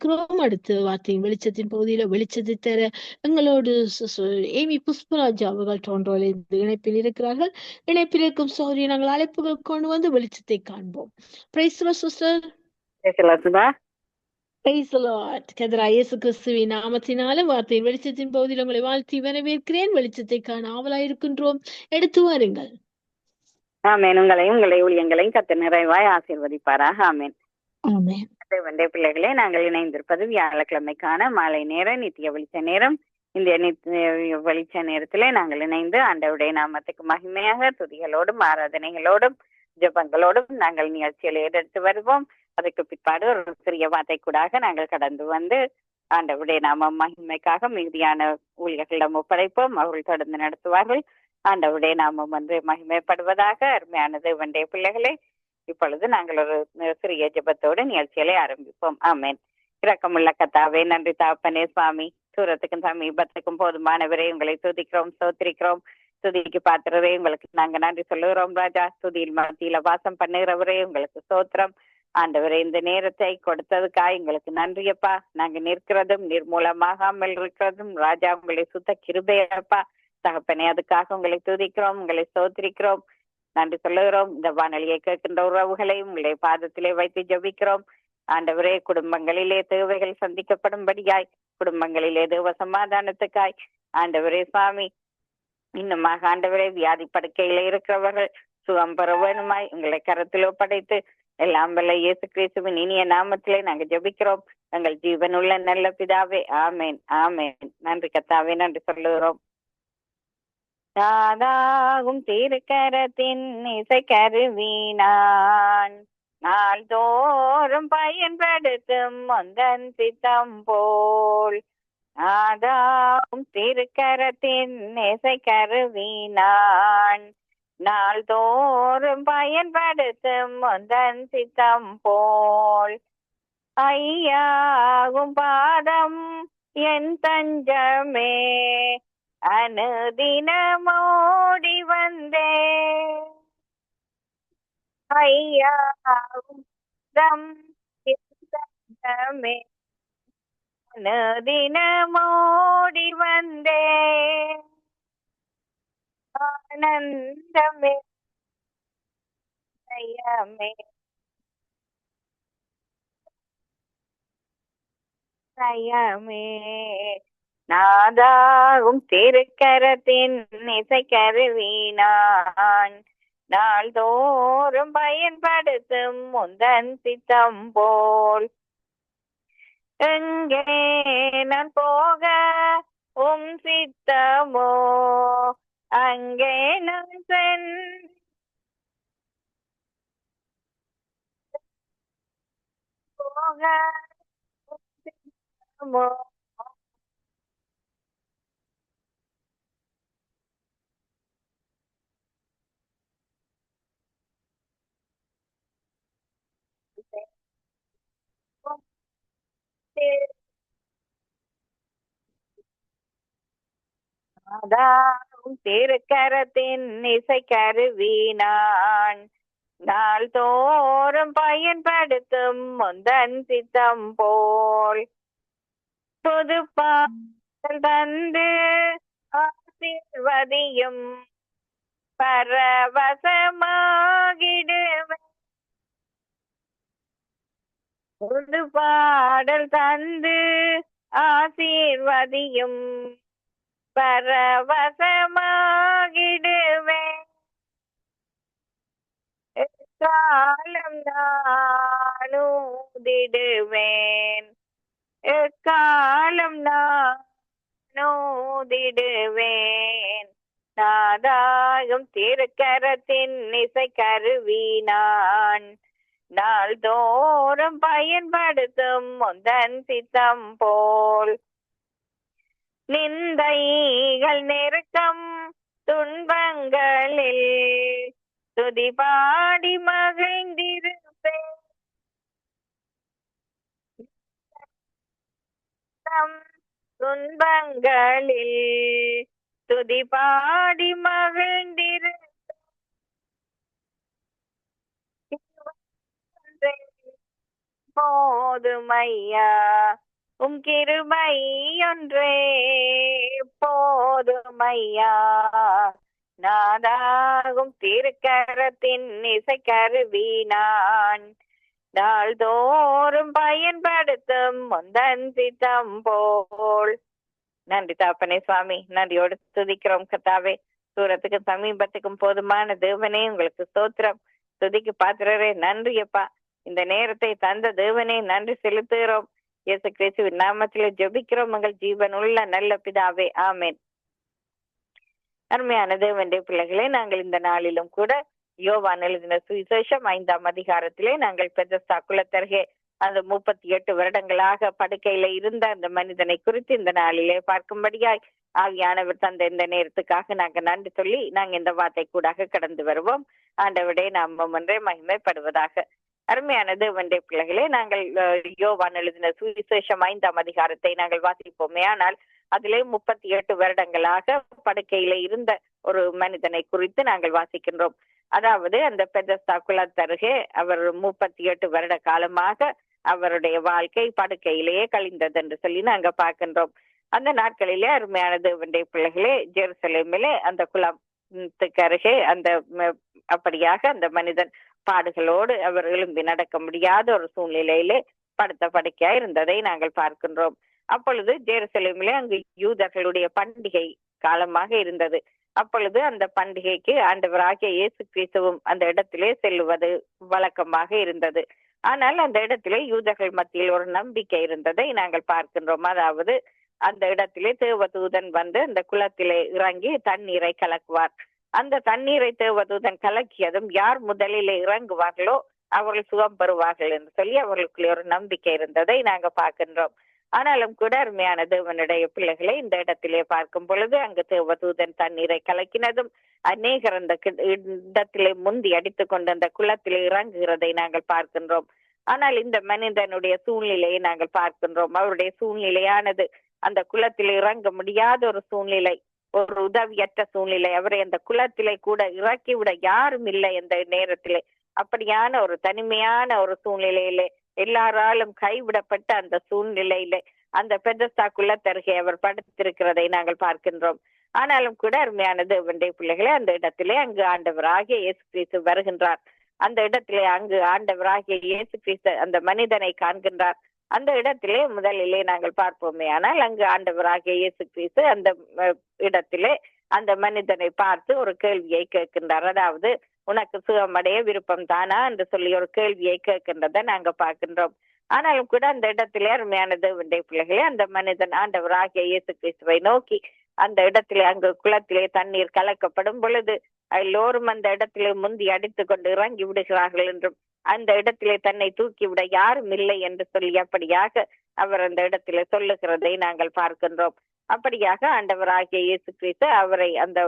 இணைந்திருக்கிறோம். அடுத்து வார்த்தையின் வெளிச்சத்தின் பகுதியில வெளிச்சத்தை தர எங்களோடு ஏமி புஷ்பராஜ் அவர்கள் டொரண்டோவில் இந்த இணைப்பில் இருக்கிறார்கள். இணைப்பில் இருக்கும் சௌரி நாங்கள் அழைப்புகள் கொண்டு வந்து வெளிச்சத்தை காண்போம். Price sister. பேசலாமா? கர்த்தராகிய இயேசு கிறிஸ்துவின் நாமத்தினால வார்த்தையின் வெளிச்சத்தின் பகுதியில் உங்களை வாழ்த்தி வரவேற்கிறேன். வெளிச்சத்தை காண ஆவலாயிருக்கின்றோம். எடுத்து வாருங்கள். ஆமேன். உங்களையும் உங்களை ஊழியங்களையும் கர்த்தர் நிறைவாய் ஆசீர்வதிப்பாராக. ஆமேன். ஆமென். தேவனுடைய பிள்ளைகளே, நாங்கள் இணைந்திருப்பது வியாழக்கிழமைக்கான மாலை நேரம், நித்திய வெளிச்ச நேரம். இந்த நித்திய வெளிச்ச நேரத்திலே நாங்கள் இணைந்து ஆண்டவருடைய நாமத்துக்கு மகிமையாக துதிகளோடும் ஆராதனைகளோடும் ஜெபங்களோடும் நாங்கள் நிகழ்ச்சிகளை எடுத்து வருவோம். அதுக்கு பிற்பாடு ஒரு சிறிய வார்த்தை கூடாக நாங்கள் கடந்து வந்து ஆண்டவருடைய நாம மகிமைக்காக மிகுதியான ஊழியர்களிடம் ஒப்படைப்போம். அவர்கள் தொடர்ந்து நடத்துவார்கள். ஆண்டவருடைய நாமம் வந்து மகிமைப்படுவதாக. அருமையான தேவனுடைய பிள்ளைகளே, இப்பொழுது நாங்கள் ஒரு சிறிய ஜெபத்தோடு நிகழ்ச்சிகளை ஆரம்பிப்போம். ஆமேன். இரக்கமுள்ள கர்த்தாவே, நன்றி தகப்பனே சுவாமி. தூரத்துக்கும் சமீபத்துக்கும் போதுமானவரே, உங்களை துதிக்கிறோம், ஸ்தோத்திரிக்கிறோம். துதிக்கு பாத்திரரே, உங்களுக்கு நாங்க நன்றி சொல்லுகிறோம் ராஜா. துதியில் மத்தியில வாசம் பண்ணுகிறவரே, உங்களுக்கு ஸ்தோத்திரம். ஆண்டவரே, இந்த நேரத்தை கொடுத்ததுக்காக எங்களுக்கு நன்றியப்பா. நாங்க நிற்கிறதும் நிர்மூலமாகாமல் இருக்கிறதும் ராஜா உங்களை சுத்த கிருபையப்பா. தகப்பனே, அதுக்காக உங்களை துதிக்கிறோம், உங்களை ஸ்தோத்திரிக்கிறோம், நன்றி சொல்லுகிறோம். இந்த வானொலியை கேட்கின்ற உறவுகளை உங்களுடைய பாதத்திலே வைத்து ஜெபிக்கிறோம். ஆண்டவரே, குடும்பங்களிலே தேவைகள் சந்திக்கப்படும்படியாய், குடும்பங்களிலே தேவ சமாதானத்துக்காய் ஆண்டவரே சுவாமி, இன்னுமாக ஆண்டவரே வியாதி படுக்கையில இருக்கிறவர்கள் சுகம் பெற வேணுமாய் உங்களை கரத்தில் ஒப்படைத்து எல்லாம் வல்ல இயேசு கிறிஸ்துவின் இனிய நாமத்திலே நாங்கள் ஜெபிக்கிறோம். எங்கள் ஜீவனுள்ள நல்ல பிதாவே. ஆமேன், ஆமேன். நன்றி கர்த்தாவே, நன்றி சொல்லுகிறோம். தாதாகும் திருக்கரத்தின் இசை கருவினான் நாள்தோறும் பயன்படுத்தும் முந்தன் சித்தம் போல். தாதாகும் திருக்கரத்தின் இசை கருவினான் நாள்தோறும் பயன்படுத்தும் முந்தன் சித்தம் போல். ஐயாகும் பாதம் என் தஞ்சமே, அனுதினமோடி வந்தே. ஐயாவும் தஞ்சமே, அனுதினமோடி வந்தே. ஆனந்தமே ஜெயமே ஜெயமே. நாதாகும் திருக்கரத்தின் இசை கருவினான் நாள்தோறும் பயன்படுத்தும் முந்தன் சித்தம் போல். எங்கே நான் போக உம் சித்தமோ, அங்கே நான் போக சித்தமோ. திருக்கரத்தின் இசை கருவினான் நாள்தோறும் பயன்படுத்தும் முந்தன் சித்தம் போல். புது பாடல் தந்து ஆசீர்வதியும் பரவசமாகிடுவேன். புது பாடல் தந்து ஆசீர்வதியும் பரவசமாகிடுவேன். எக்காலம் நானூதிடுவேன், எக்காலம் நானூதிடுவேன். நாதாகும் திருக்கரத்தின் இசை கருவினான் நாள்தோறும் பயன்படுத்தும் முந்தன் சித்தம் போல். நிந்தைகள் நெருக்கம் துன்பங்களில் துதி பாடி மகிழ்ந்திருப்பேன். துன்பங்களில் துதி பாடி மகிழ்ந்திருப்பேன். போதுமையா உம் கிருபை ஒன்றே போதுமையா. நாதாகும் திருக்கரத்தின் இசைக்கருவி நான், நாள்தோறும் பயன்படுத்தும் முந்தன் சித்தம் போல். நன்றி தாப்பனே சுவாமி, நன்றியோடு துதிக்கிறோம் கர்த்தாவே. தூரத்துக்கும் சமீபத்துக்கும் போதுமான தேவனே உங்களுக்கு ஸ்தோத்திரம். துதிக்கு பாத்திரரே நன்றி அப்பா. இந்த நேரத்தை தந்த தேவனே நன்றி செலுத்துகிறோம். இயேசு கிறிஸ்துவின் நாமத்திலே ஜெபிக்கிறோம் எங்கள் ஜீவன் உள்ள நல்ல பிதாவே, ஆமேன். அருமையான தேவனுடைய பிள்ளைகளே, நாங்கள் இந்த நாளிலும் கூட யோவான் எழுதின சுவிசேஷம் 5ஆம் அதிகாரத்திலே நாங்கள் பெத்தஸ்தா குளத்தருகே அந்த 38 வருடங்களாக படுக்கையில இருந்த அந்த மனிதனை குறித்து இந்த நாளிலே பார்க்கும்படியாய் ஆவியானவர் தந்த இந்த நேரத்துக்காக நாங்க நன்றி சொல்லி நாங்க இந்த வார்த்தை கூடாக கடந்து வருவோம். ஆண்டவருடைய நாமம் ஒன்றே மகிமைப்படுவதாக. அருமையான தேவனுடைய பிள்ளைகளே, நாங்கள் யோவான் எழுதின சுவிசேஷம் 5ஆம் அதிகாரத்தை நாங்கள் வாசிப்போமே. ஆனால் அதிலே 38 வருடங்களாக படுக்கையில இருந்த ஒரு மனிதனை குறித்து நாங்கள் வாசிக்கின்றோம். அதாவது அந்த பெத்தஸ்தா குளத்தருகே அவர் 38 வருட காலமாக அவருடைய வாழ்க்கை படுக்கையிலேயே கழிந்தது என்று சொல்லி நாங்க பார்க்கின்றோம். அந்த நாட்களிலே அருமையான தேவனுடைய பிள்ளைகளே, ஜெருசலேமிலே அந்த குளத்துக்கு அருகே அந்த அப்படியாக அந்த மனிதன் பாடுகளோடு அவர் எழும்பி நடக்க முடியாத ஒரு சூழ்நிலையிலே படுத்த படுக்கையா இருந்ததை நாங்கள் பார்க்கின்றோம். அப்பொழுது ஜெருசலேமிலே அங்கு யூதர்களுடைய பண்டிகை காலமாக இருந்தது. அப்பொழுது அந்த பண்டிகைக்கு ஆண்டவராகிய இயேசு கிறிஸ்துவும் அந்த இடத்திலே செல்லுவது வழக்கமாக இருந்தது. ஆனால் அந்த இடத்திலே யூதர்கள் மத்தியில் ஒரு நம்பிக்கை இருந்ததை நாங்கள் பார்க்கின்றோம். அதாவது அந்த இடத்திலே தேவதூதன் வந்து அந்த குளத்திலே இறங்கி தண்ணீரை கலக்குவார். அந்த தண்ணீரை தேவதூதன் கலக்கியதும் யார் முதலிலே இறங்குவார்களோ அவர்கள் சுகம் பெறுவார்கள் என்று சொல்லி அவர்களுக்குள்ளே ஒரு நம்பிக்கை இருந்ததை நாங்க பார்க்கின்றோம். ஆனாலும் கூட அருமையான தேவனுடைய பிள்ளைகளை இந்த இடத்திலே பார்க்கும் பொழுது அங்கு தேவதூதன் தண்ணீரை கலக்கினதும் அநேகர் அந்த இடத்திலே முந்தி அடித்துக் கொண்டு அந்த குளத்திலே இறங்குகிறதை நாங்கள் பார்க்கின்றோம். ஆனால் இந்த மனிதனுடைய சூழ்நிலையை நாங்கள் பார்க்கின்றோம். அவருடைய சூழ்நிலையானது அந்த குளத்திலே இறங்க முடியாத ஒரு சூழ்நிலை, ஒரு உதவியற்ற சூழ்நிலை. அவரை அந்த குளத்திலே கூட இறக்கி விட யாரும் இல்லை என்ற நேரத்திலே. அப்படியான ஒரு தனிமையான ஒரு சூழ்நிலையிலே, எல்லாராலும் கைவிடப்பட்ட அந்த சூழ்நிலையிலே அந்த பெத்தஸ்தா குளத்தருகே அவர் படுத்திருக்கிறதை நாங்கள் பார்க்கின்றோம். ஆனாலும் கூட அருமையான தேவனுடைய பிள்ளைகளே, அந்த இடத்திலே அங்கு ஆண்டவராகிய இயேசு கிறிஸ்து வருகின்றார். அந்த இடத்திலே அங்கு ஆண்டவராகிய இயேசு கிறிஸ்து அந்த மனிதனை காண்கின்றார். அந்த இடத்திலே முதலிலே நாங்கள் பார்ப்போமே. ஆனால் அங்கு ஆண்டவராகிய இயேசு கிறிஸ்து அந்த இடத்திலே அந்த மனிதனை பார்த்து ஒரு கேள்வியை கேட்கின்றார். அதாவது, உனக்கு சுகமடைய விருப்பம் தானா என்று சொல்லி ஒரு கேள்வியை கேட்கின்றதை நாங்க பார்க்கின்றோம். ஆனாலும் கூட அந்த இடத்திலே அருமையான தேவனுடைய பிள்ளைகளே, அந்த மனிதன் ஆண்டவராகிய இயேசு கிறிஸ்துவை நோக்கி அந்த இடத்திலே அங்கு குளத்திலே தண்ணீர் கலக்கப்படும் பொழுது எல்லோரும் அந்த இடத்திலே முந்தி அடித்துக் கொண்டு இறங்கி விடுகிறார்கள் என்றும், அந்த இடத்திலே தன்னை தூக்கி விட யாரும் இல்லை என்று சொல்லி அப்படியாக அவர் அந்த இடத்திலே சொல்லுகிறதை நாங்கள் பார்க்கின்றோம். அப்படியாக ஆண்டவராகிய இயேசு கிறிஸ்து அவரை அந்த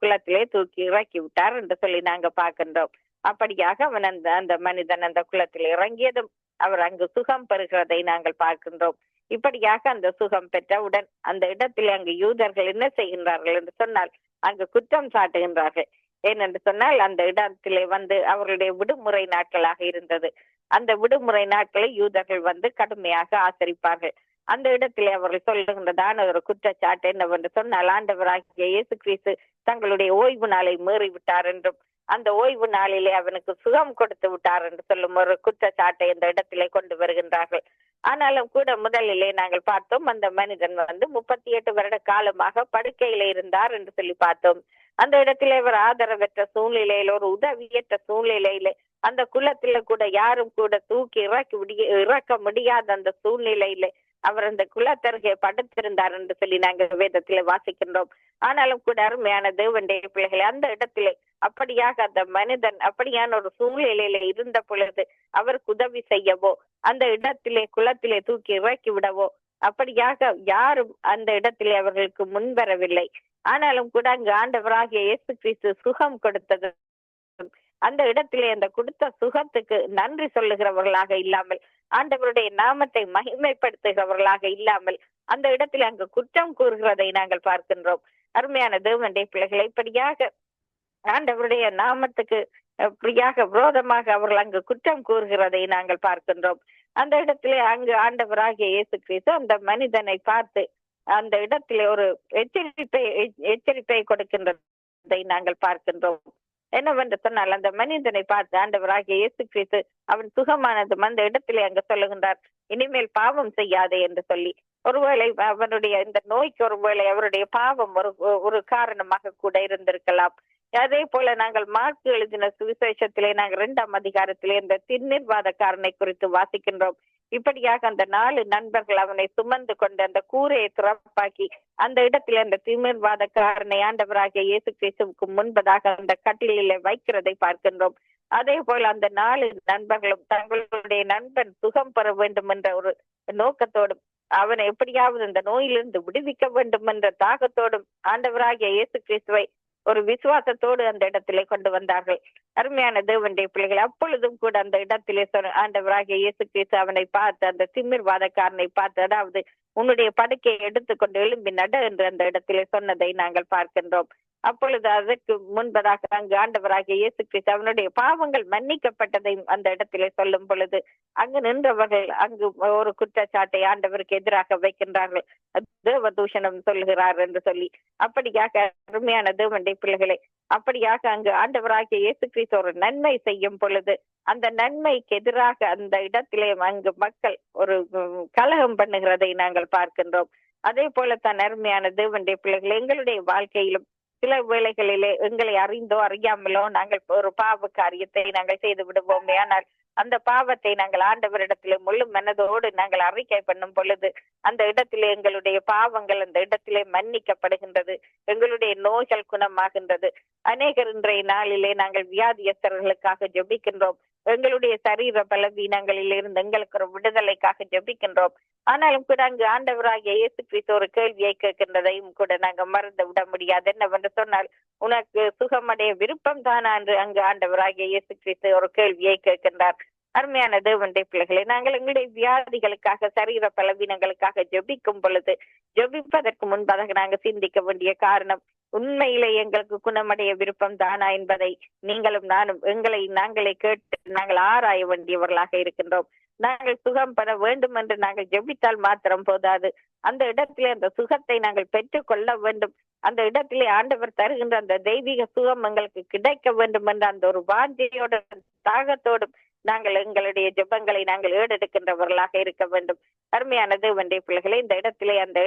குளத்திலே தூக்கி இறக்கி விட்டார் என்று சொல்லி நாங்க பார்க்கின்றோம். அப்படியாக அவன் அந்த மனிதன் அந்த குளத்தில் இறங்கியதும் அவர் அங்கு சுகம் பெறுகிறதை நாங்கள் பார்க்கின்றோம். இப்படியாக அந்த சுகம் பெற்றவுடன் அந்த இடத்தில் அங்கு யூதர்கள் என்ன செய்கின்றார்கள் என்று சொன்னால் அங்கு குற்றம் சாட்டுகின்றார்கள். ஏனென்று சொன்னால் அந்த இடத்திலே வந்து அவர்களுடைய விடுமுறை நாட்களாக இருந்தது. அந்த விடுமுறை நாட்களை யூதர்கள் வந்து கடுமையாக ஆசரிப்பார்கள். அந்த இடத்திலே அவர்கள் சொல்லுகின்றதான ஒரு குற்றச்சாட்டு என்னவென்று சொன்னால், ஆண்டவராகிய இயேசு கிறிஸ்து தங்களுடைய ஓய்வு நாளை மீறி விட்டார் என்றும், அந்த ஓய்வு நாளிலே அவனுக்கு சுகம் கொடுத்து விட்டார் என்று சொல்லும் ஒரு குற்றச்சாட்டை இந்த இடத்திலே கொண்டு வருகின்றார்கள். ஆனாலும் கூட முதலிலே நாங்கள் பார்த்தோம், அந்த மனிதன் வந்து 38 வருட காலமாக படுக்கையில இருந்தார் என்று சொல்லி பார்த்தோம். அந்த இடத்திலே அவர் ஆதரவற்ற சூழ்நிலையில, ஒரு உதவியற்ற சூழ்நிலையில, அந்த குளத்தில கூட யாரும் கூட தூக்கி இறக்க முடியாத அந்த சூழ்நிலையில அவர் அந்த குளத்தருகே படுத்திருந்தார் என்று சொல்லி நாங்கள் வேதத்திலே வாசிக்கின்றோம். ஆனாலும் கூட அருமையான தேவனுடைய பிள்ளைகளை, அந்த இடத்திலே அப்படியாக அந்த மனிதன் அப்படியான ஒரு சூழ்நிலையில இருந்த பொழுது அவருக்கு உதவி செய்யவோ, அந்த இடத்திலே குளத்திலே தூக்கி இறக்கி விடவோ அப்படியாக யாரும் அந்த இடத்திலே அவர்களுக்கு முன்வரவில்லை. ஆனாலும் கூட அங்கு ஆண்டவராகிய இயேசு கிறிஸ்து சுகம் கொடுத்தது, அந்த இடத்திலே அந்த கொடுத்த சுகத்துக்கு நன்றி சொல்லுகிறவர்களாக இல்லாமல், ஆண்டவருடைய நாமத்தை மகிமைப்படுத்துகிறவர்களாக இல்லாமல், அந்த இடத்துல அங்கு குற்றம் கூறுகிறதை நாங்கள் பார்க்கின்றோம். அருமையான தேவனுடைய பிள்ளைகளை, இப்படியாக ஆண்டவருடைய நாமத்துக்கு பிரியாக விரோதமாக அவர்கள் அங்கு குற்றம் கூறுகிறதை நாங்கள் பார்க்கின்றோம். அந்த இடத்திலே அங்கு ஆண்டவராகிய இயேசு கிறிஸ்து அந்த மனிதனை பார்த்து அந்த இடத்திலே ஒரு எச்சரிப்பை கொடுக்கின்றதை நாங்கள் பார்க்கின்றோம். என்னவென்று சொன்னால், அந்த மனிதனை பார்த்து ஆண்டவராகிய இயேசு கிறிஸ்து அவன் சுகமானதும் அந்த இடத்திலே அங்கு சொல்லுகின்றார், இனிமேல் பாவம் செய்யாதே என்று சொல்லி. ஒருவேளை அவனுடைய இந்த நோய்க்கு ஒருவேளை அவருடைய பாவம் ஒரு காரணமாக கூட இருந்திருக்கலாம். அதே போல நாங்கள் மார்க்கு எழுதின சுவிசேஷத்திலே நாங்கள் 2ஆம் அதிகாரத்திலே இந்த திண்ணிர்வாதக்காரனை குறித்து வாசிக்கின்றோம். இப்படியாக அந்த 4 நண்பர்கள் அவனை சுமந்து கொண்டு அந்த கூரையை துறப்பாக்கி அந்த இடத்துல அந்த திமிர்வாதக்காரனை ஆண்டவராகிய இயேசு கிறிஸ்துவுக்கு முன்பதாக அந்த கட்டிலே வைக்கிறதை பார்க்கின்றோம். அதே போல அந்த 4 நண்பர்களும் தங்களுடைய நண்பன் சுகம் பெற வேண்டும் என்ற ஒரு நோக்கத்தோடும் அவனை எப்படியாவது இந்த நோயிலிருந்து விடுவிக்க வேண்டும் என்ற தாகத்தோடும் ஆண்டவராகிய இயேசு கிறிஸ்துவை ஒரு விசுவாசத்தோடு அந்த இடத்திலே கொண்டு வந்தார்கள். அருமையான தேவனுடைய பிள்ளைகள், அப்பொழுதும் கூட அந்த இடத்திலே ஆண்டவராகிய இயேசு கிறிஸ்து அவனை பார்த்து அந்த திமிர்வாதக்காரனை பார்த்து, அதாவது உன்னுடைய படுக்கையை எடுத்துக்கொண்டு எழும்பி நட என்று அந்த இடத்திலே சொன்னதை நாங்கள் பார்க்கின்றோம். அப்பொழுது அதற்கு முன்பதாக அங்கு ஆண்டவராகிய இயேசு கிறிஸ்து அவனுடைய பாவங்கள் மன்னிக்கப்பட்டதை அந்த இடத்திலே சொல்லும் பொழுது அங்கு நின்றவர்கள் அங்கு ஒரு குற்றச்சாட்டை ஆண்டவருக்கு எதிராக வைக்கின்றார்கள், தேவதூஷணம் சொல்கிறார் என்று சொல்லி. அப்படியாக அருமையான தேவனுடைய பிள்ளைகளை, அப்படியாக அங்கு ஆண்டவராகிய இயேசு கிறிஸ்து ஒரு நன்மை செய்யும் பொழுது அந்த நன்மைக்கு எதிராக அந்த இடத்திலே அங்கு மக்கள் ஒரு கலகம் பண்ணுகிறதை நாங்கள் பார்க்கின்றோம். அதே போலத்தான் அருமையான தேவனுடைய பிள்ளைகள், எங்களுடைய வாழ்க்கையிலும் சில வேளைகளிலே எங்களை அறிந்தோ அறியாமலோ நாங்கள் ஒரு பாவ காரியத்தை நாங்கள் செய்து விடுவோமே. ஆனால் அந்த பாவத்தை நாங்கள் ஆண்டவரிடத்திலே முழு மனதோடு நாங்கள் அறிக்கை பண்ணும் பொழுது அந்த இடத்திலே எங்களுடைய பாவங்கள் அந்த இடத்திலே மன்னிக்கப்படுகின்றது, எங்களுடைய நோய்கள் குணமாகின்றது. அநேகர் இன்றைய நாளிலே நாங்கள் வியாதியஸ்தர்களுக்காக ஜெபிக்கின்றோம், எங்களுடைய சரீர பலவீனங்களில் இருந்து எங்களுக்கு ஒரு விடுதலைக்காக ஜெபிக்கின்றோம். ஆனாலும் கூட அங்கு ஆண்டவராகிய இயேசு கிறிஸ்து ஒரு கேள்வியை கேட்கின்றதையும் கூட நாங்கள் மறந்து விட முடியாது. என்னவென்று சொன்னால், உனக்கு சுகமடைய விருப்பம் தானா என்று அங்கு ஆண்டவராகிய இயேசு கிறிஸ்து ஒரு கேள்வியை கேட்கின்றார். அருமையான தேவனுடைய பிள்ளைகளை, நாங்கள் எங்களுடைய வியாதிகளுக்காக சரீர பலவீனங்களுக்காக ஜெபிக்கும் பொழுது ஜெபிப்பதற்கு முன்பதாக நாங்கள் சிந்திக்க வேண்டிய காரணம், உண்மையிலே எங்களுக்கு குணமடைய விருப்பம் தானா என்பதை நீங்களும் நானும் எங்களை நாங்களே கேட்டு நாங்கள் ஆராய வேண்டியவர்களாக இருக்கின்றோம். நாங்கள் சுகம் பெற வேண்டும் என்று நாங்கள் ஜெபித்தால் மாத்திரம் போதாது, அந்த இடத்திலே அந்த சுகத்தை நாங்கள் பெற்றுக் கொள்ள வேண்டும். அந்த இடத்திலே ஆண்டவர் தருகின்ற அந்த தெய்வீக சுகம் எங்களுக்கு கிடைக்க வேண்டும் என்ற அந்த ஒரு வாஞ்சையோடு தாகத்தோடும் நாங்கள் எங்களுடைய ஜெபங்களை நாங்கள் ஏறெடுக்கின்றவர்களாக இருக்க வேண்டும். அருமையான தேவனுடைய பிள்ளைகளை, இந்த இடத்திலே அந்த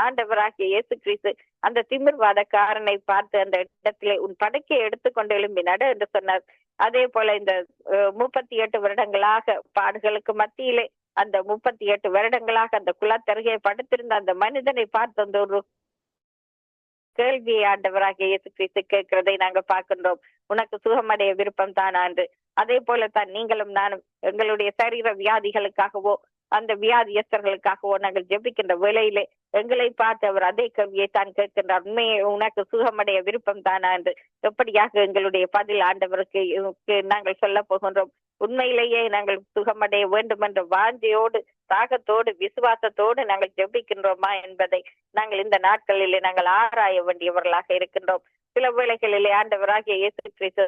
ஆண்டவராகிய இயேசு கிறிஸ்து அந்த திமிர்வாதக்காரனை பார்த்து அந்த இடத்திலே உன் படுக்கையை எடுத்துக்கொண்டு எழும்பி நட என்று சொன்னார். அதே போல இந்த 38 வருடங்களாக பாடுகளுக்கு மத்தியிலே அந்த 38 வருடங்களாக அந்த குலத்தருகே படுத்திருந்த அந்த மனிதனை பார்த்து அந்த ஒரு கேள்வியை ஆண்டவராகிய இயேசு கிறிஸ்து கேட்கிறதை நாங்கள் பார்க்கின்றோம், உனக்கு சுகமடைய விருப்பம் தானா என்று. அதே போலத்தான் நீங்களும் நானும் எங்களுடைய சரீர வியாதிகளுக்காகவோ அந்த வியாதியஸ்தர்களுக்காகவோ நாங்கள் ஜெபிக்கின்ற வேளையிலே எங்களை பார்த்து அவர் அதே கேள்வியை தான் கேட்கின்றார், உண்மையை உனக்கு சுகமடைய விருப்பம் தானா என்று. எப்படியாக எங்களுடைய பதில் ஆண்டவருக்கு நாங்கள் சொல்ல போகின்றோம், உண்மையிலேயே நாங்கள் சுகமடைய வேண்டும் என்ற வாஞ்சையோடு தாகத்தோடு விசுவாசத்தோடு நாங்கள் ஜெபிக்கின்றோமா என்பதை நாங்கள் இந்த நாட்களிலே நாங்கள் ஆராய வேண்டியவர்களாக இருக்கின்றோம். சில வேளைகளிலே ஆண்டவராகிய இயேசு கிறிஸ்து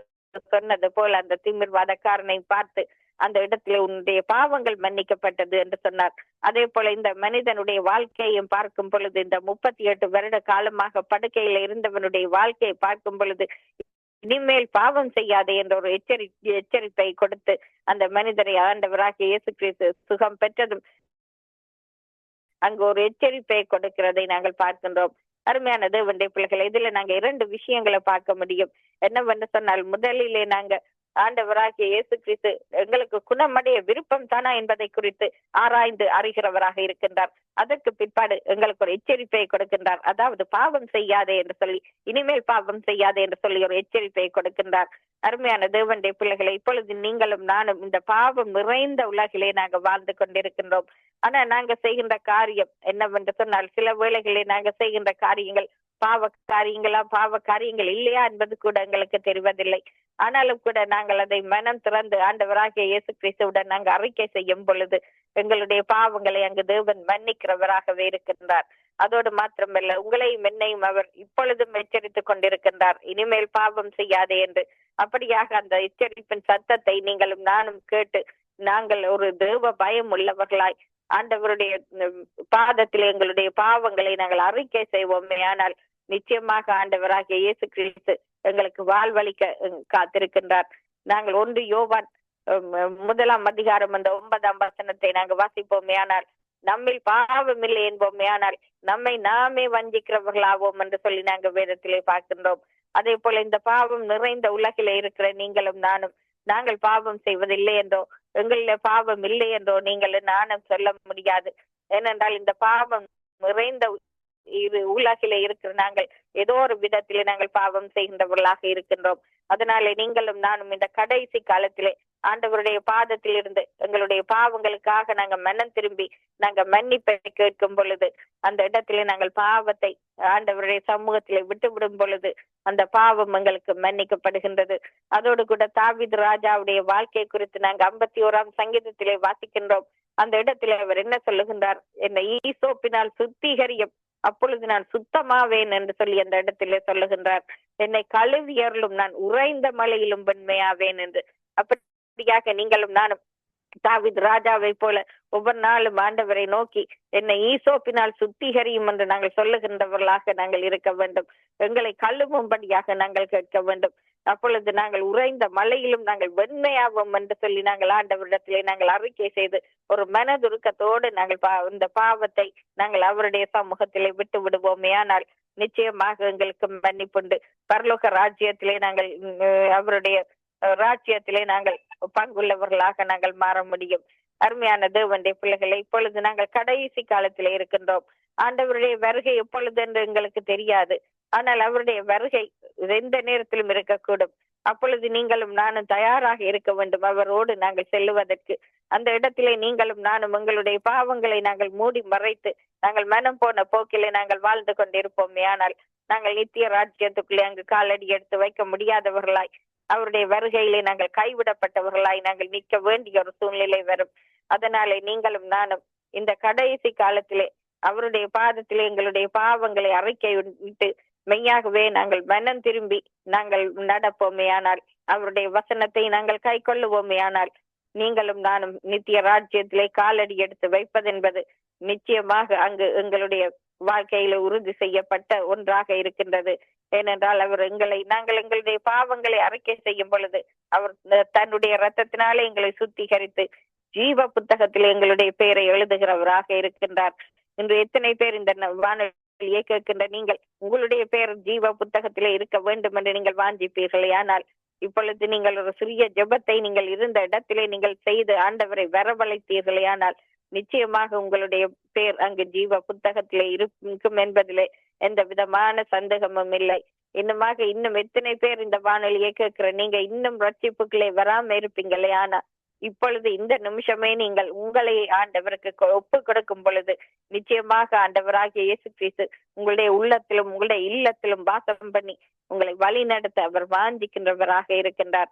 சொன்னது போல அந்த திமிர்வாதக்காரனை பார்த்து அந்த இடத்துல உன்னுடைய பாவங்கள் மன்னிக்கப்பட்டது என்று சொன்னார். அதே போல இந்த மனிதனுடைய வாழ்க்கையும் பார்க்கும் பொழுது, இந்த 38 வருட காலமாக படுக்கையில இருந்தவனுடைய வாழ்க்கையை பார்க்கும் பொழுது, இனிமேல் பாவம் செய்யாதே என்ற ஒரு எச்சரிப்பை கொடுத்து அந்த மனிதரை ஆண்டவராகிய இயேசு கிறிஸ்து சுகம் பெற்றதும் அங்கு ஒரு எச்சரிப்பை கொடுக்கிறதை நாங்கள் பார்க்கின்றோம். அருமையான தேவனுடைய பிள்ளைகளை, இதுல நாங்க 2 விஷயங்களை பார்க்க முடியும். என்னவென்று சொன்னால், முதலிலே நாங்க ஆண்டவராகிய இயேசு கிறிஸ்து எங்களுக்கு குணமடைய விருப்பம் தானா என்பதை குறித்து ஆராய்ந்து அறிகிறவராக இருக்கின்றார். அதற்கு பிற்பாடு எங்களுக்கு ஒரு எச்சரிப்பை கொடுக்கின்றார், அதாவது பாவம் செய்யாதே என்று சொல்லி, இனிமேல் பாவம் செய்யாதே என்று சொல்லி ஒரு எச்சரிப்பை கொடுக்கின்றார். அருமையான தேவனுடைய பிள்ளைகளை, இப்பொழுது நீங்களும் நானும் இந்த பாவம் நிறைந்த உலகிலே நாங்க வாழ்ந்து கொண்டிருக்கின்றோம். ஆனா நாங்க செய்கின்ற காரியம் என்னவென்று சொன்னால், சில வேளைகளிலே நாங்க செய்கின்ற காரியங்கள் பாவ காரியங்கள் இல்லையா என்பது கூட எங்களுக்கு தெரிவதில்லை. ஆனாலும் கூட நாங்கள் அதை மனம் திறந்து ஆண்டவராகிய இயேசு கிறிஸ்துவுடன் நாங்கள் அறிக்கை செய்யும் பொழுது எங்களுடைய பாவங்களை அங்கு தேவன் மன்னிக்கிறவராகவே இருக்கின்றார். அதோடு மாத்திரமல்ல, உங்களையும் என்னையும் அவர் இப்பொழுதும் எச்சரித்துக் கொண்டிருக்கின்றார், இனிமேல் பாவம் செய்யாதே என்று. அப்படியாக அந்த எச்சரிப்பின் சத்தத்தை நீங்களும் நானும் கேட்டு நாங்கள் ஒரு தேவ பயம் உள்ளவர்களாய் ஆண்டவருடைய பாதத்தில் எங்களுடைய பாவங்களை நாங்கள் அறிக்கை செய்வோமே, ஆனால் நிச்சயமாக ஆண்டவராகிய இயேசு கிறிஸ்து எங்களுக்கு வாழ்வழிக்க காத்திருக்கின்றார். நாங்கள் 1 யோவான் 1ஆம் அதிகாரம் அந்த 9ஆம் வசனத்தை நாங்கள் வாசிப்போமே, ஆனால் நம்மில் பாவம் இல்லை என்போமே, ஆனால் நம்மை நாமே வஞ்சிக்கிறவர்களாவோம் என்று சொல்லி நாங்கள் வேதத்திலே பார்க்கின்றோம். அதே போல இந்த பாவம் நிறைந்த உலகிலே இருக்கிற நீங்களும் நானும் நாங்கள் பாவம் செய்வதில்லை என்றோ எங்களில பாவம் இல்லை என்றோ நீங்கள் நானும் சொல்ல முடியாது. ஏனென்றால் இந்த பாவம் நிறைந்த உலகிலே இருக்கிற நாங்கள் ஏதோ ஒரு விதத்திலே நாங்கள் பாவம் செய்கின்றவர்களாக இருக்கின்றோம். அதனாலே நீங்களும் நானும் இந்த கடைசி காலத்திலே ஆண்டவருடைய பாதத்தில் இருந்து எங்களுடைய பாவங்களுக்காக நாங்கள் மனம் திரும்பி நாங்கள் மன்னிப்பை கேட்கும் பொழுது, அந்த இடத்திலே நாங்கள் பாவத்தை ஆண்டவருடைய சமூகத்திலே விட்டுவிடும் பொழுது அந்த பாவம் எங்களுக்கு மன்னிக்கப்படுகின்றது. அதோடு கூட தாவீது ராஜாவுடைய வாழ்க்கை குறித்து நாங்கள் 51ஆம் சங்கீதத்திலே வாசிக்கின்றோம். அந்த இடத்திலே அவர் என்ன சொல்லுகின்றார்? என்னை ஈசோப்பினால் சுத்திகரியும், அப்பொழுது நான் சுத்தமாவேன் என்று சொல்லி அந்த இடத்திலே சொல்லுகின்றார். என்னை கழுவியருளும், நான் உறைந்த மலையிலும் வெண்மையாவேன் என்று. அப்படியாக நீங்களும் நானும் தாவீது ராஜாவை போல ஒவ்வொரு நாளும் ஆண்டவரை நோக்கி என்னை ஈசோப்பினால் சுத்திகரியும் என்று நாங்கள் சொல்லுகின்றவர்களாக நாங்கள் இருக்க வேண்டும். எங்களை கழுவும்படியாக நாங்கள் கேட்க வேண்டும். அப்பொழுது நாங்கள் உறைந்த மலையிலும் நாங்கள் வெண்மையாவோம் என்று சொல்லி நாங்கள் ஆண்டவரிடத்திலே நாங்கள் அறிக்கை செய்து ஒரு மனதுருக்கத்தோடு நாங்கள் இந்த பாவத்தை நாங்கள் அவருடைய சமூகத்திலே விட்டு விடுவோமே, ஆனால் நிச்சயமாக எங்களுக்கு மன்னிப்புண்டு. பரலோக ராஜ்யத்திலே நாங்கள் அவருடைய ராஜ்யத்திலே நாங்கள் பங்குள்ளவர்களாக நாங்கள் மாற முடியும். அருமையான தேவனுடைய பிள்ளைகளை, இப்பொழுது நாங்கள் கடைசி காலத்திலே இருக்கின்றோம். ஆண்டவருடைய வருகை எப்பொழுது என்று எங்களுக்கு தெரியாது. ஆனால் அவருடைய வருகை எந்த நேரத்திலும் இருக்கக்கூடும். அப்பொழுது நீங்களும் நானும் தயாராக இருக்க வேண்டும் அவரோடு நாங்கள் செல்லுவதற்கு. அந்த இடத்திலே நீங்களும் நானும் எங்களுடைய பாவங்களை நாங்கள் மூடி மறைத்து நாங்கள் மனம் போன போக்கிலே நாங்கள் வாழ்ந்து கொண்டிருப்போமே, ஆனால் நாங்கள் நித்திய ராஜ்யத்துக்குள்ளே அங்கு காலடி எடுத்து வைக்க முடியாதவர்களாய், அவருடைய வருகையிலே நாங்கள் கைவிடப்பட்டவர்களாய் நாங்கள் நிற்க வேண்டிய ஒரு சூழ்நிலை வரும். அதனாலே நீங்களும் நானும் இந்த கடைசி காலத்திலே அவருடைய பாதத்திலே எங்களுடைய பாவங்களை அறிக்கை விட்டு மெய்யாகவே நாங்கள் மனம் திரும்பி நாங்கள் நடப்போமே, ஆனால் அவருடைய வசனத்தை நாங்கள் கை கொள்ளுவோமே, ஆனால் நீங்களும் நானும் நித்திய ராஜ்யத்திலே காலடி எடுத்து வைப்பதென்பது நிச்சயமாக அங்கு எங்களுடைய வாழ்க்கையில உறுதி செய்யப்பட்ட ஒன்றாக இருக்கின்றது. ஏனென்றால் அவர் நாங்கள் எங்களுடைய பாவங்களை அறிக்கை செய்யும் பொழுது அவர் தன்னுடைய இரத்தத்தினாலே எங்களை சுத்திகரித்து ஜீவ புத்தகத்தில் எங்களுடைய பெயரை எழுதுகிறவராக இருக்கின்றார். இன்று எத்தனை பேர் இந்த வானொலியை கேட்கின்ற நீங்கள் உங்களுடைய பெயர் ஜீவ புத்தகத்திலே இருக்க வேண்டும் என்று நீங்கள் வாஞ்சிப்பீர்களே, ஆனால் இப்பொழுது நீங்கள் ஒரு சிறிய ஜெபத்தை நீங்கள் இருந்த இடத்திலே நீங்கள் செய்து ஆண்டவரை வரவழைத்தீர்களே, ஆனால் நிச்சயமாக உங்களுடைய பேர் அங்கு ஜீவ புத்தகத்திலே இருக்கும் என்பதிலே எந்த விதமான சந்தேகமும் இல்லை. இன்னும் எத்தனை பேர் இந்த வானொலியை கேட்கிற நீங்க இன்னும் ரட்சிப்புகளே வராம இருப்பீங்களே, ஆனா இப்பொழுது இந்த நிமிஷமே நீங்கள் உங்களை ஆண்டவருக்கு ஒப்பு கொடுக்கும் பொழுது நிச்சயமாக ஆண்டவராகிய இயேசு கிறிஸ்து உங்களுடைய உள்ளத்திலும் உங்களுடைய இல்லத்திலும் வாசம் பண்ணி உங்களை வழி நடத்த அவர் வாஞ்சிக்கின்றவராக இருக்கின்றார்.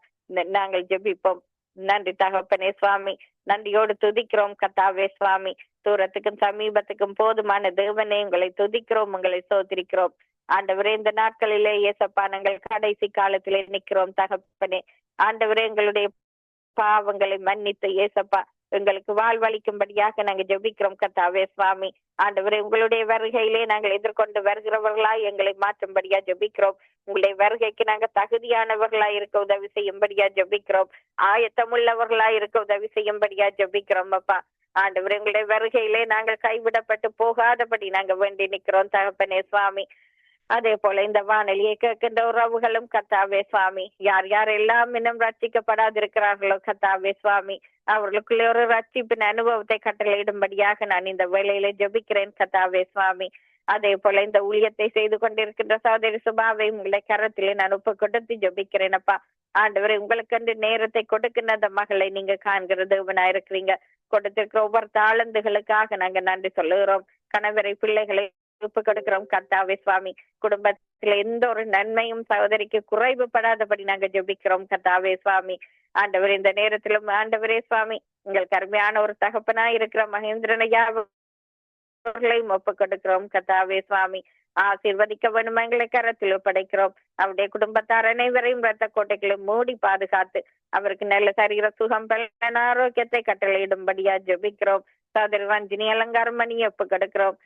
நாங்கள் ஜெபிப்போம். நன்றி தகப்பனே சுவாமி, நன்றியோடு துதிக்கிறோம் கர்த்தாவே சுவாமி. தூரத்துக்கும் சமீபத்துக்கும் போதுமான தேவனே உங்களை துதிக்கிறோம், உங்களை சோதரிக்கிறோம். ஆண்டவரே, இந்த நாட்களிலே இயேசப்பா நாங்கள் கடைசி காலத்திலே நிற்கிறோம் தகப்பனே. ஆண்டவரே, எங்களுடைய பாவங்களை மன்னித்து இயேசப்பா எங்களுக்கு வாழ்வளிக்கும்படியாக நாங்கள் ஜெபிக்கிறோம் கர்த்தாவே சுவாமி. ஆண்டவரே, உங்களுடைய வருகையிலே நாங்கள் எதிர்கொண்டு வருகிறவர்களாய் எங்களை மாற்றும்படியா ஜெபிக்கிறோம். உங்களுடைய வருகைக்கு நாங்கள் தகுதியானவர்களாய் இருக்க உதவி செய்யும்படியா ஜெபிக்கிறோம். ஆயத்தமுள்ளவர்களாய் இருக்க உதவி செய்யும்படியா ஜெபிக்கிறோம் அப்பா. ஆண்டவரே, உங்களுடைய வருகையிலே நாங்கள் கைவிடப்பட்டு போகாதபடி நாங்கள் வேண்டி நிற்கிறோம் தகப்பனே சுவாமி. அதே போல இந்த வானொலியை கேட்கின்ற உறவுகளும் கர்த்தாவே சுவாமி, யார் யார் எல்லாம் இன்னும் ரட்சிக்கப்படாதிருக்கிறார்களோ கர்த்தாவே சுவாமி, அவர்களுக்குள்ளே ஒரு ரட்சிப்பின் அனுபவத்தை கட்டளையிடும்படியாக நான் இந்த வேளையில ஜெபிக்கிறேன் கர்த்தாவே சுவாமி. அதே போல இந்த ஊழியத்தை செய்து கொண்டிருக்கின்ற சகோதரி சுபாவை உங்களுடைய கரத்திலே நான் ஒப்பு கொடுத்து ஜெபிக்கிறேன் அப்பா. ஆண்டவரை, உங்களுக்கு நேரத்தை கொடுக்கின்ற அந்த மகளை நீங்க காண்கிற தேவனா இருக்கிறீங்க. கொடுத்திருக்கிற ஒவ்வொரு தாளந்துகளுக்காக நாங்க நன்றி சொல்லுகிறோம். கணவரை, பிள்ளைகளை ஒப்பு கொடுக்கிறோம் கர்த்தாவே சுவாமி. குடும்பத்துல எந்த ஒரு நன்மையும் சகோதரிக்கு குறைவுபடாதபடி நாங்க ஜெபிக்கிறோம் கர்த்தாவே சுவாமி. ஆண்டவர், இந்த நேரத்திலும் ஆண்டவரே சுவாமி, உங்களுக்கு அருமையான ஒரு தகப்பனா இருக்கிற மகேந்திரன் ஐயா அவர்களையும் ஒப்பு கொடுக்கிறோம் கர்த்தாவே சுவாமி. ஆசீர்வதிக்க வேணும் எங்களை கரத்தில் ஒப்படைக்கிறோம். அவருடைய குடும்பத்தார் அனைவரையும் இரத்த கோட்டைகளை மூடி பாதுகாத்து அவருக்கு நல்ல சரீர சுகம் பலன் ஆரோக்கியத்தை கட்டளையிடும்படியா ஜெபிக்கிறோம். சகோதரி ரஞ்சினி அலங்காரம் மணியை ஒப்பு கெடுக்கிறோம்.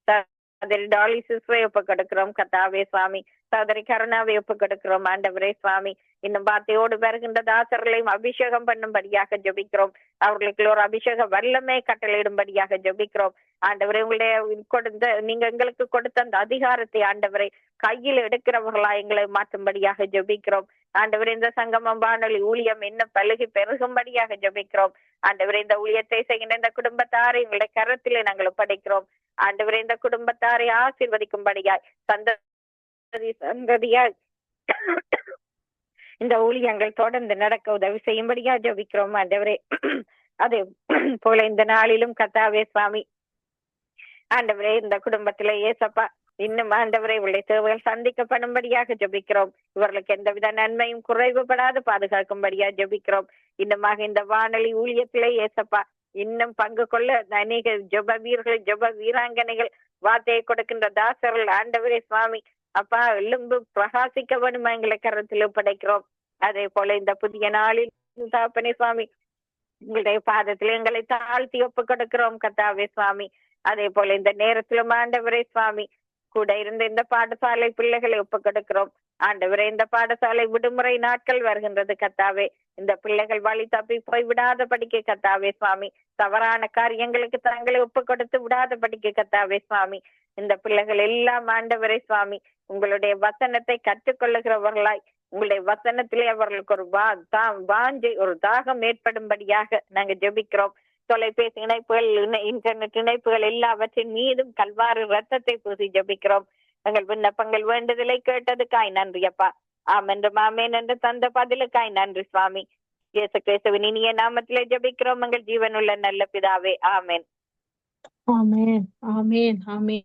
சகோதரி டாலி சிஸ்வை ஒப்பு கெடுக்கிறோம் கத்தாவே சுவாமி. சகோதரி கருணாவை ஒப்பு கெடுக்கிறோம் ஆண்டவரே சுவாமி. இன்னும் வார்த்தையோடு வருகின்ற தாசர்களையும் அபிஷேகம் பண்ணும்படியாக ஜெபிக்கிறோம். அவர்களுக்கு ஒரு அபிஷேக வல்லமே கட்டளையிடும்படியாக ஜெபிக்கிறோம். ஆண்டவரை உங்களுடைய நீங்க எங்களுக்கு கொடுத்த அந்த அதிகாரத்தை ஆண்டவரை கையில் எடுக்கிறவர்களா எங்களை மாற்றும்படியாக ஜெபிக்கிறோம். ஆண்டவரை இந்த சங்கமம் வானொலி ஊழியம் இன்னும் பழுகி பெருகும்படியாக ஜெபிக்கிறோம். ஆண்டவரை இந்த ஊழியத்தை செய்கின்ற இந்த குடும்பத்தாரை எங்களுடைய கரத்திலே நாங்கள் ஒப்படைக்கிறோம். ஆண்டவரை இந்த குடும்பத்தாரை ஆசீர்வதிக்கும்படியாய் சந்ததியாய் இந்த ஊழியங்கள் தொடர்ந்து நடக்க உதவி செய்யும்படியா ஜெபிக்கிறோம் ஆண்டவரே. அதே போல இந்த நாளிலும் கத்தாவே சுவாமி ஆண்டவரே இந்த குடும்பத்திலே ஏசப்பா இன்னும் ஆண்டவரை உள்ள தேவைகள் சந்திக்கப்படும்படியாக ஜெபிக்கிறோம். இவர்களுக்கு எந்தவித நன்மையும் குறைவுபடாது பாதுகாக்கும்படியா ஜெபிக்கிறோம். இன்னுமாக இந்த வானொலி ஊழியத்திலே ஏசப்பா இன்னும் பங்கு கொள்ள அநேக ஜெப வீரர்கள் ஜெப வீராங்கனைகள் வார்த்தையை கொடுக்கின்ற தாசர்கள் ஆண்டவரே சுவாமி அப்பா எலும்பு பிரகாசிக்க வேணுமா எங்களை கரத்தில் ஒப்படைக்கிறோம். அதே போல இந்த புதிய நாளில் தாப்பனே சுவாமி உங்களுடைய பாதத்தில் எங்களை தாழ்த்தி ஒப்பு கொடுக்கிறோம் கத்தாவே சுவாமி. அதே போல இந்த நேரத்திலும் ஆண்டவரே சுவாமி கூட இருந்த இந்த பாடசாலை பிள்ளைகளை ஒப்பு கொடுக்கிறோம். ஆண்டவரே இந்த பாடசாலை விடுமுறை நாட்கள் வருகின்றது கத்தாவே. இந்த பிள்ளைகள் வழி தப்பி போய் விடாத படிக்க கத்தாவே சுவாமி. தவறான காரியங்களுக்கு தங்களை ஒப்பு கொடுத்து விடாத படிக்க கத்தாவே சுவாமி. இந்த பிள்ளைகள் எல்லாம் ஆண்டவரே சுவாமி உங்களுடைய வசனத்தை கற்றுக்கொள்ளுகிறவர்களாய் உங்களுடைய வசனத்திலே அவர்களுக்கு ஒரு வாஞ்சை ஒரு தாகம் ஏற்படும்படியாக நாங்க ஜெபிக்கிறோம். தொலைபேசி இணைப்புகள் இன்டர்நெட் இணைப்புகள் எல்லாவற்றின் மீதும் கல்வாரி ரத்தத்தை பூசி ஜெபிக்கிறோம். எங்கள் விண்ணப்பங்கள் வேண்டுதலை கேட்டதுக்காய் நன்றி அப்பா. ஆமென்றும் ஆமேன் என்று தந்த பதிலுக்காய் நன்றி சுவாமி. இயேசு கிறிஸ்துவின் இனிய நாமத்திலே ஜெபிக்கிறோம் எங்கள் ஜீவனுள்ள நல்ல பிதாவே. ஆமேன் ஆமென் ஆமென் ஆமென்.